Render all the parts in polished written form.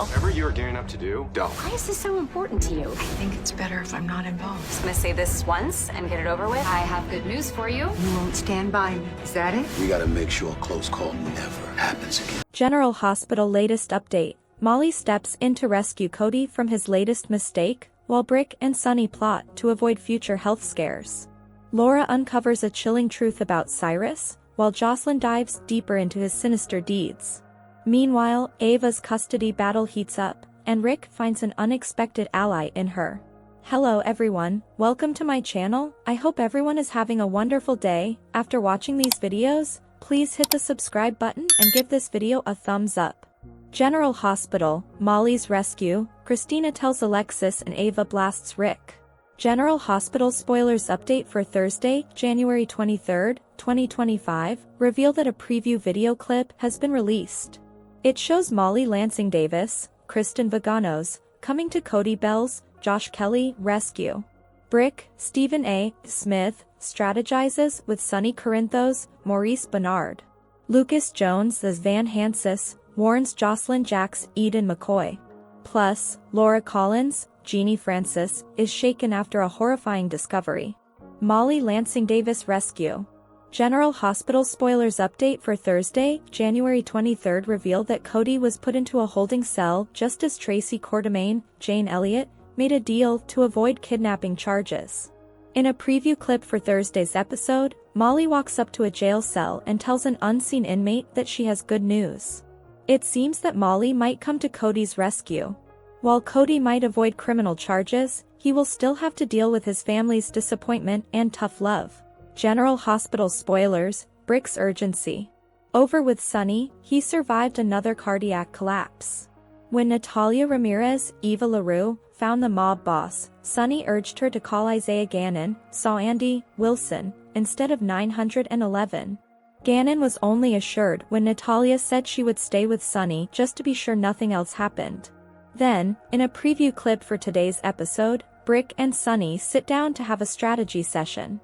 Whatever you're gearing up to do, don't. Why is this so important to you? I think it's better if I'm not involved. I'm gonna say this once and get it over with. I have good news for you. You won't stand by me. Is that it? We gotta make sure a close call never happens again. General Hospital latest update. Molly steps in to rescue Cody from his latest mistake, while Brick and Sunny plot to avoid future health scares. Laura uncovers a chilling truth about Cyrus, while Jocelyn dives deeper into his sinister deeds. Meanwhile, Ava's custody battle heats up, and Rick finds an unexpected ally in her. Hello everyone, welcome to my channel. I hope everyone is having a wonderful day. After watching these videos, please hit the subscribe button and give this video a thumbs up. General Hospital, Molly's rescue, Kristina tells Alexis and Ava blasts Rick. General Hospital spoilers update for Thursday, January 23, 2025, reveal that a preview video clip has been released. It shows Molly Lansing Davis, Kristen Vaganos, coming to Cody Bell's, Josh Kelly, rescue. Brick, Stephen A. Smith, strategizes with Sonny Corinthos, Maurice Bernard. Lucas Jones as Van Hansis, warns Jocelyn Jacks, Eden McCoy. Plus, Laura Collins, Jeannie Francis, is shaken after a horrifying discovery. Molly Lansing Davis rescue. General Hospital spoilers update for Thursday, January 23, revealed that Cody was put into a holding cell just as Tracy Quartermaine, Jane Elliott, made a deal to avoid kidnapping charges. In a preview clip for Thursday's episode, Molly walks up to a jail cell and tells an unseen inmate that she has good news. It seems that Molly might come to Cody's rescue. While Cody might avoid criminal charges, he will still have to deal with his family's disappointment and tough love. General Hospital spoilers, Brick's urgency. Over with Sonny, he survived another cardiac collapse. When Natalia Ramirez, Eva LaRue, found the mob boss, Sonny urged her to call Isaiah Gannon, saw Andy Wilson, instead of 911. Gannon was only assured when Natalia said she would stay with Sonny just to be sure nothing else happened. Then, in a preview clip for today's episode, Brick and Sonny sit down to have a strategy session.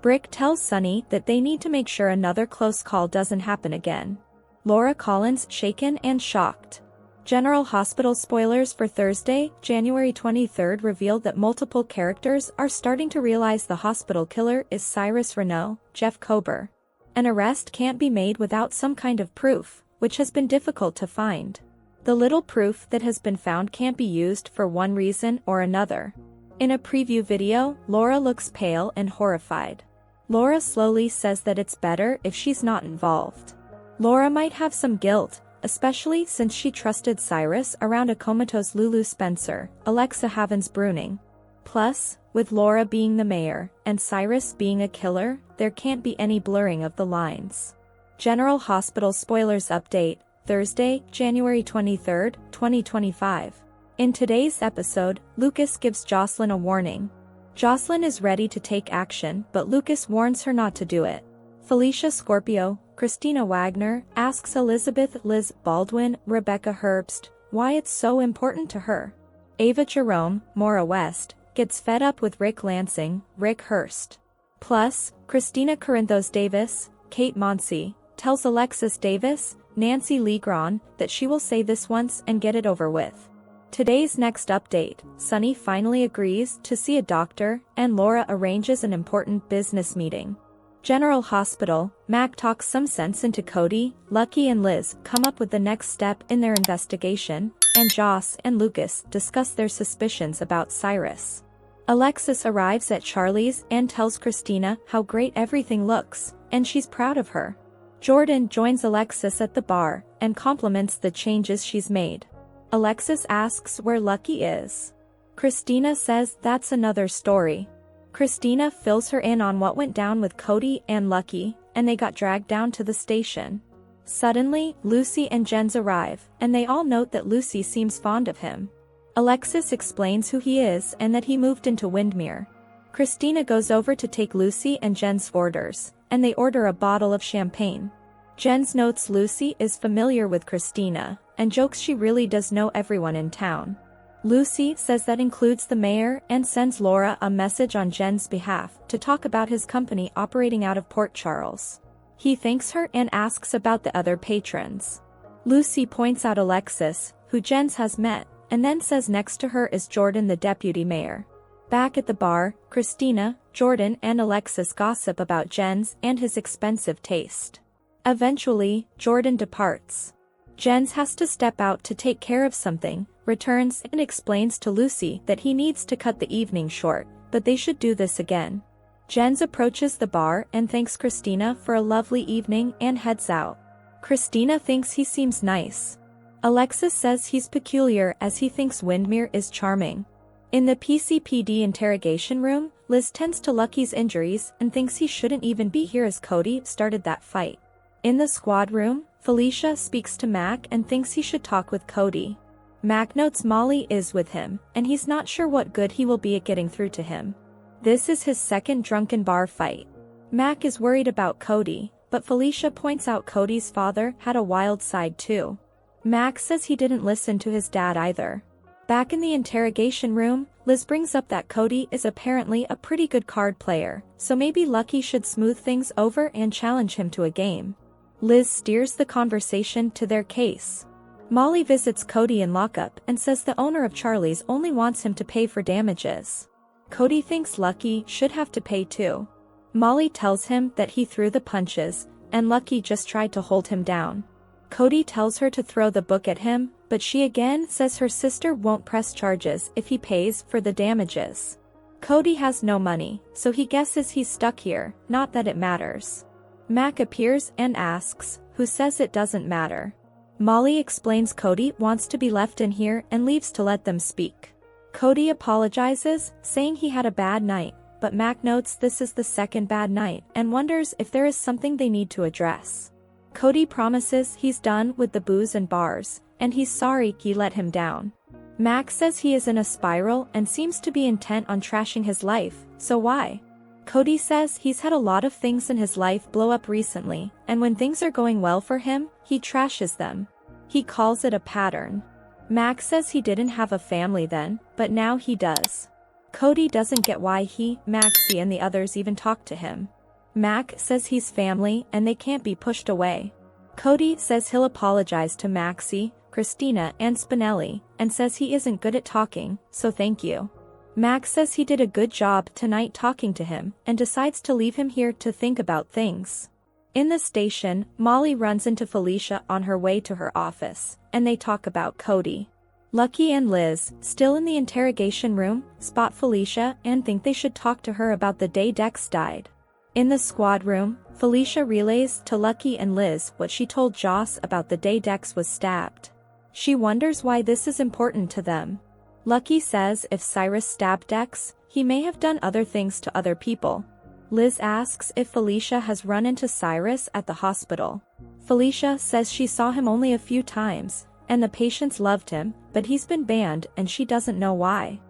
Brick tells Sonny that they need to make sure another close call doesn't happen again. Laura Collins shaken and shocked. General Hospital spoilers for Thursday, January 23, revealed that multiple characters are starting to realize the hospital killer is Cyrus Renault, Jeff Kober. An arrest can't be made without some kind of proof, which has been difficult to find. The little proof that has been found can't be used for one reason or another. In a preview video, Laura looks pale and horrified. Laura slowly says that it's better if she's not involved. Laura might have some guilt, especially since she trusted Cyrus around a comatose Lulu Spencer, Alexa Havens Bruning. Plus, with Laura being the mayor and Cyrus being a killer, there can't be any blurring of the lines. General Hospital spoilers update, Thursday, January 23, 2025. In today's episode, Lucas gives Jocelyn a warning. Jocelyn is ready to take action, but Lucas warns her not to do it. Felicia Scorpio, Christina Wagner, asks Elizabeth Liz Baldwin, Rebecca Herbst, why it's so important to her. Ava Jerome, Maura West, gets fed up with Rick Lansing, Rick Hurst. Plus, Christina Corinthos Davis, Kate Monsey, tells Alexis Davis, Nancy Legron, that she will say this once and get it over with. Today's next update, Sonny finally agrees to see a doctor, and Laura arranges an important business meeting. General Hospital, Mac talks some sense into Cody, Lucky and Liz come up with the next step in their investigation, and Joss and Lucas discuss their suspicions about Cyrus. Alexis arrives at Charlie's and tells Kristina how great everything looks, and she's proud of her. Jordan joins Alexis at the bar and compliments the changes she's made. Alexis asks where Lucky is. Kristina says that's another story. Kristina fills her in on what went down with Cody and Lucky, and they got dragged down to the station. Suddenly, Lucy and Jens arrive, and they all note that Lucy seems fond of him. Alexis explains who he is and that he moved into Windmere. Kristina goes over to take Lucy and Jen's orders, and they order a bottle of champagne. Jens notes Lucy is familiar with Kristina, and jokes she really does know everyone in town. Lucy says that includes the mayor and sends Laura a message on Jen's behalf to talk about his company operating out of Port Charles. He thanks her and asks about the other patrons. Lucy points out Alexis, who Jens has met, and then says next to her is Jordan, the deputy mayor. Back at the bar, Kristina, Jordan and Alexis gossip about Jens and his expensive taste. Eventually, Jordan departs. Jens has to step out to take care of something, returns and explains to Lucy that he needs to cut the evening short, but they should do this again. Jens approaches the bar and thanks Kristina for a lovely evening and heads out. Kristina thinks he seems nice. Alexis says he's peculiar as he thinks Windmere is charming. In the PCPD interrogation room, Liz tends to Lucky's injuries and thinks he shouldn't even be here as Cody started that fight. In the squad room, Felicia speaks to Mac and thinks he should talk with Cody. Mac notes Molly is with him, and he's not sure what good he will be at getting through to him. This is his second drunken bar fight. Mac is worried about Cody, but Felicia points out Cody's father had a wild side too. Mac says he didn't listen to his dad either. Back in the interrogation room, Liz brings up that Cody is apparently a pretty good card player, so maybe Lucky should smooth things over and challenge him to a game. Liz steers the conversation to their case. Molly visits Cody in lockup and says the owner of Charlie's only wants him to pay for damages. Cody thinks Lucky should have to pay too. Molly tells him that he threw the punches, and Lucky just tried to hold him down. Cody tells her to throw the book at him, but she again says her sister won't press charges if he pays for the damages. Cody has no money, so he guesses he's stuck here, not that it matters. Mac appears and asks, who says it doesn't matter. Molly explains Cody wants to be left in here and leaves to let them speak. Cody apologizes, saying he had a bad night, but Mac notes this is the second bad night and wonders if there is something they need to address. Cody promises he's done with the booze and bars, and he's sorry he let him down. Mac says he is in a spiral and seems to be intent on trashing his life, so why? Cody says he's had a lot of things in his life blow up recently, and when things are going well for him, he trashes them. He calls it a pattern. Mac says he didn't have a family then, but now he does. Cody doesn't get why he, Maxie and the others even talk to him. Mac says he's family and they can't be pushed away. Cody says he'll apologize to Maxie, Kristina and Spinelli, and says he isn't good at talking, so thank you. Mac says he did a good job tonight talking to him and decides to leave him here to think about things. In the station, Molly runs into Felicia on her way to her office, and they talk about Cody. Lucky and Liz, still in the interrogation room, spot Felicia and think they should talk to her about the day Dex died. In the squad room, Felicia relays to Lucky and Liz what she told Joss about the day Dex was stabbed. She wonders why this is important to them. Lucky says if Cyrus stabbed Dex, he may have done other things to other people. Liz asks if Felicia has run into Cyrus at the hospital. Felicia says she saw him only a few times, and the patients loved him, but he's been banned and she doesn't know why.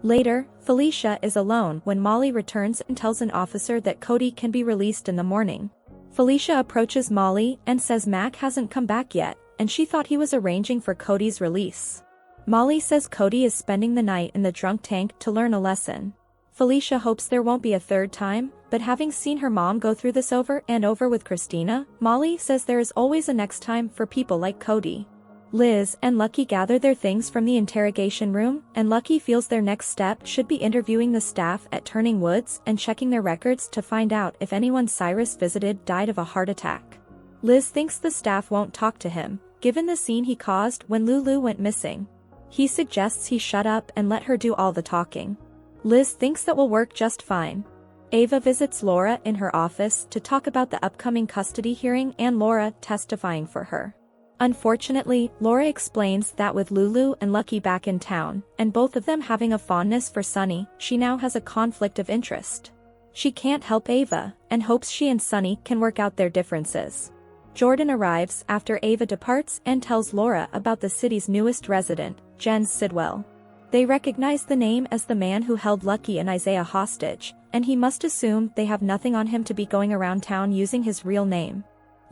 Later, Felicia is alone when Molly returns and tells an officer that Cody can be released in the morning. Felicia approaches Molly and says Mac hasn't come back yet, and she thought he was arranging for Cody's release. Molly says Cody is spending the night in the drunk tank to learn a lesson. Felicia hopes there won't be a third time, but having seen her mom go through this over and over with Kristina, Molly says there is always a next time for people like Cody. Liz and Lucky gather their things from the interrogation room, and Lucky feels their next step should be interviewing the staff at Turning Woods and checking their records to find out if anyone Cyrus visited died of a heart attack. Liz thinks the staff won't talk to him, given the scene he caused when Lulu went missing. He suggests he shut up and let her do all the talking. Liz thinks that will work just fine. Ava visits Laura in her office to talk about the upcoming custody hearing and Laura testifying for her. Unfortunately, Laura explains that with Lulu and Lucky back in town, and both of them having a fondness for Sunny, she now has a conflict of interest. She can't help Ava, and hopes she and Sunny can work out their differences. Jordan arrives after Ava departs and tells Laura about the city's newest resident, Jens Sidwell. They recognize the name as the man who held Lucky and Isaiah hostage, and he must assume they have nothing on him to be going around town using his real name.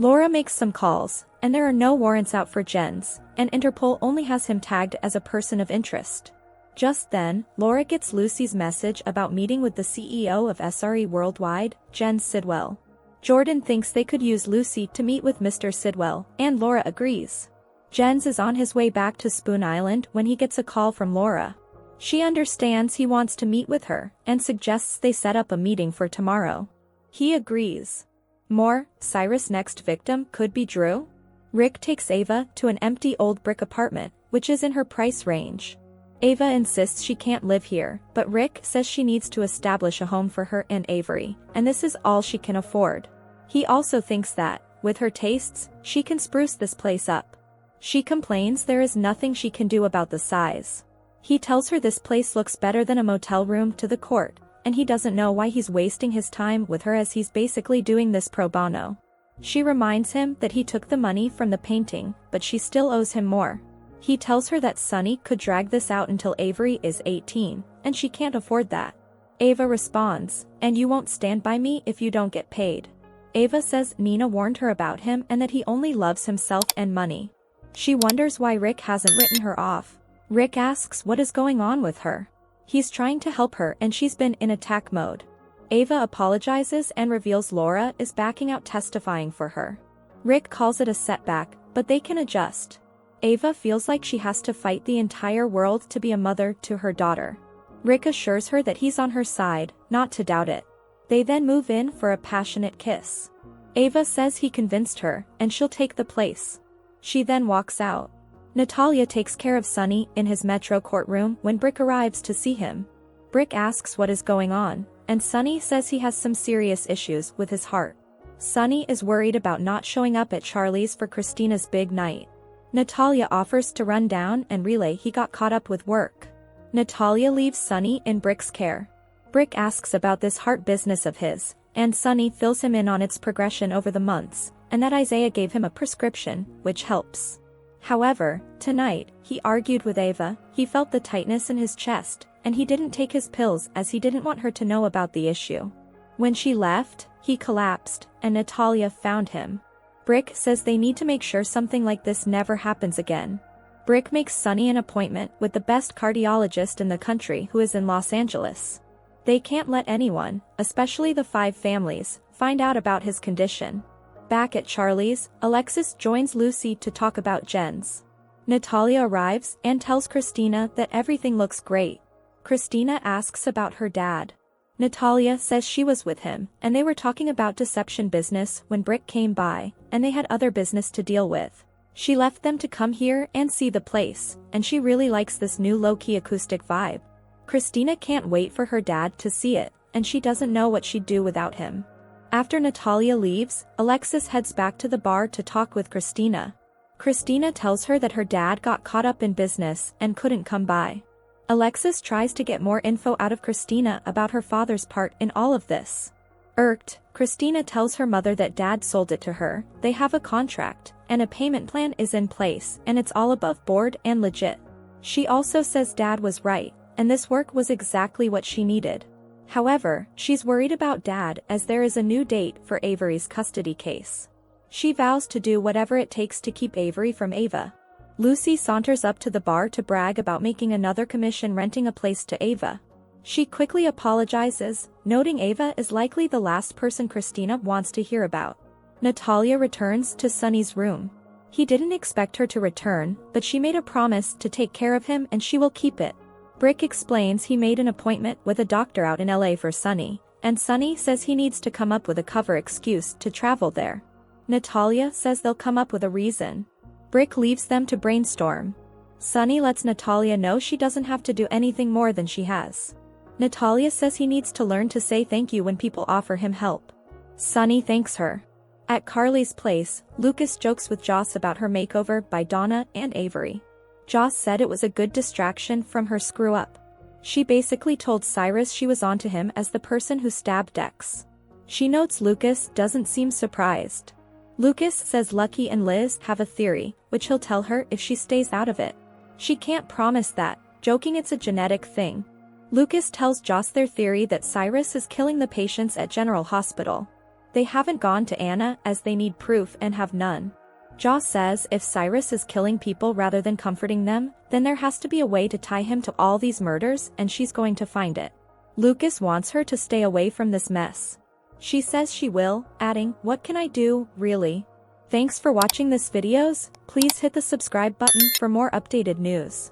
Laura makes some calls, and there are no warrants out for Jens, and Interpol only has him tagged as a person of interest. Just then, Laura gets Lucy's message about meeting with the CEO of SRE Worldwide, Jens Sidwell. Jordan thinks they could use Lucy to meet with Mr. Sidwell, and Laura agrees. Jens is on his way back to Spoon Island when he gets a call from Laura. She understands he wants to meet with her and suggests they set up a meeting for tomorrow. He agrees. More, Cyrus' next victim could be Drew? Rick takes Ava to an empty old brick apartment, which is in her price range. Ava insists she can't live here, but Rick says she needs to establish a home for her and Avery, and this is all she can afford. He also thinks that, with her tastes, she can spruce this place up. She complains there is nothing she can do about the size. He tells her this place looks better than a motel room to the court, and he doesn't know why he's wasting his time with her as he's basically doing this pro bono. She reminds him that he took the money from the painting, but she still owes him more. He tells her that Sonny could drag this out until Avery is 18, and she can't afford that. Ava responds, "And you won't stand by me if you don't get paid." Ava says Nina warned her about him and that he only loves himself and money. She wonders why Rick hasn't written her off. Rick asks what is going on with her. He's trying to help her and she's been in attack mode. Ava apologizes and reveals Laura is backing out testifying for her. Rick calls it a setback, but they can adjust. Ava feels like she has to fight the entire world to be a mother to her daughter. Rick assures her that he's on her side, not to doubt it. They then move in for a passionate kiss. Ava says he convinced her, and she'll take the place. She then walks out. Natalia takes care of Sonny in his metro courtroom when Brick arrives to see him. Brick asks what is going on, and Sonny says he has some serious issues with his heart. Sonny is worried about not showing up at Charlie's for Kristina's big night. Natalia offers to run down and relay he got caught up with work. Natalia leaves Sonny in Brick's care. Brick asks about this heart business of his, and Sonny fills him in on its progression over the months, and that Isaiah gave him a prescription, which helps. However, tonight, he argued with Ava, he felt the tightness in his chest, and he didn't take his pills as he didn't want her to know about the issue. When she left, he collapsed, and Natalia found him. Brick says they need to make sure something like this never happens again. Brick makes Sonny an appointment with the best cardiologist in the country who is in Los Angeles. They can't let anyone, especially the 5 families, find out about his condition. Back at Charlie's, Alexis joins Lucy to talk about Jens. Natalia arrives and tells Kristina that everything looks great. Kristina asks about her dad. Natalia says she was with him, and they were talking about deception business when Brick came by, and they had other business to deal with. She left them to come here and see the place, and she really likes this new low-key acoustic vibe. Kristina can't wait for her dad to see it, and she doesn't know what she'd do without him. After Natalia leaves, Alexis heads back to the bar to talk with Kristina. Kristina tells her that her dad got caught up in business and couldn't come by. Alexis tries to get more info out of Kristina about her father's part in all of this. Irked, Kristina tells her mother that dad sold it to her, they have a contract, and a payment plan is in place, and it's all above board and legit. She also says dad was right, and this work was exactly what she needed. However, she's worried about dad as there is a new date for Avery's custody case. She vows to do whatever it takes to keep Avery from Ava. Lucy saunters up to the bar to brag about making another commission renting a place to Ava. She quickly apologizes, noting Ava is likely the last person Kristina wants to hear about. Natalia returns to Sonny's room. He didn't expect her to return, but she made a promise to take care of him and she will keep it. Brick explains he made an appointment with a doctor out in LA for Sonny, and Sonny says he needs to come up with a cover excuse to travel there. Natalia says they'll come up with a reason. Brick leaves them to brainstorm. Sonny lets Natalia know she doesn't have to do anything more than she has. Natalia says he needs to learn to say thank you when people offer him help. Sonny thanks her. At Carly's place, Lucas jokes with Joss about her makeover by Donna and Avery. Joss said it was a good distraction from her screw-up. She basically told Cyrus she was onto him as the person who stabbed Dex. She notes Lucas doesn't seem surprised. Lucas says Lucky and Liz have a theory, which he'll tell her if she stays out of it. She can't promise that, joking it's a genetic thing. Lucas tells Joss their theory that Cyrus is killing the patients at General Hospital. They haven't gone to Anna as they need proof and have none. Joss says if Cyrus is killing people rather than comforting them, then there has to be a way to tie him to all these murders and she's going to find it. Lucas wants her to stay away from this mess. She says she will, adding, "What can I do, really?" Thanks for watching this videos. Please hit the subscribe button for more updated news.